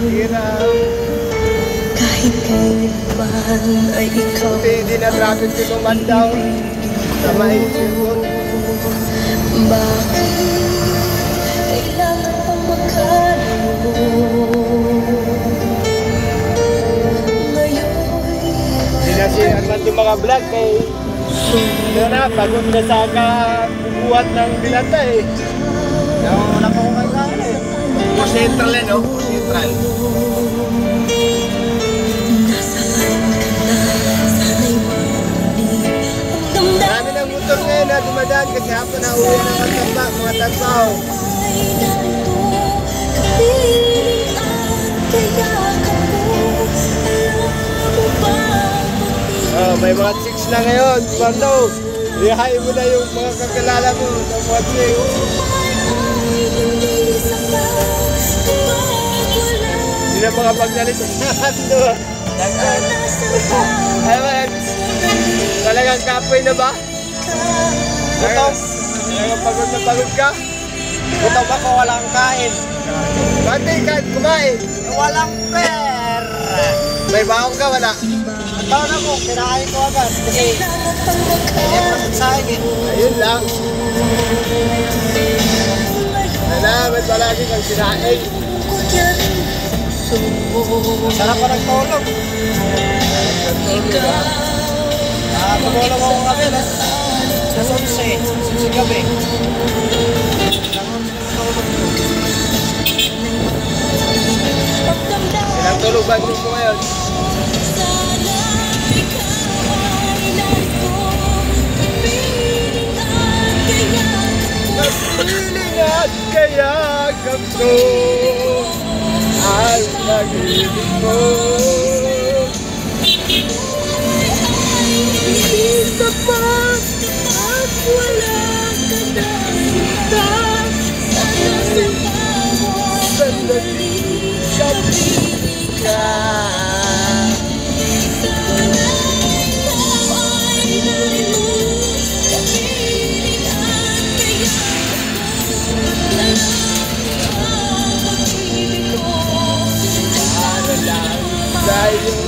Hirap. Kahit kailan ay ikaw. Hindi na traffic ko tumandaw sa maisipon. Bakit kailangan pang makalayo? Ngayon'y Hindi na si Armando mga vlog kay pagod na sa kabubuhat ng binata eh. Wala pa ko kailangan eh. O central eh no? Central. Marami ng motor ngayon na dumadaan kasi hapon na uwi ng mga tagpaw. Oh, may mga chicks na ngayon, Bardo. Ihain mo na yung mga kakilala mo ng mga chicks. Hindi na mga pagdalit na Bardo. Talagang kapoy na ba? Gutom? Talagang pagod na pagod ka? Gutom ako, walang kain. Pati kahit kumain. Walang pera. May baon ka, wala? Ang taon ako, kinain ko agad. Kasi, hindi pa sa akin eh. Ayun lang. Nalaman palagi kang sinain. Sarap pa nagtulog. Tumulog ako kami na. Sa 11, sa gabi. Ilang tulugan mo ngayon? Napiling at kayakap ko ang pag-ibig mo. Isa pa at wala ka na sinta. Sandali kapiling ka. Para lang sa'yo.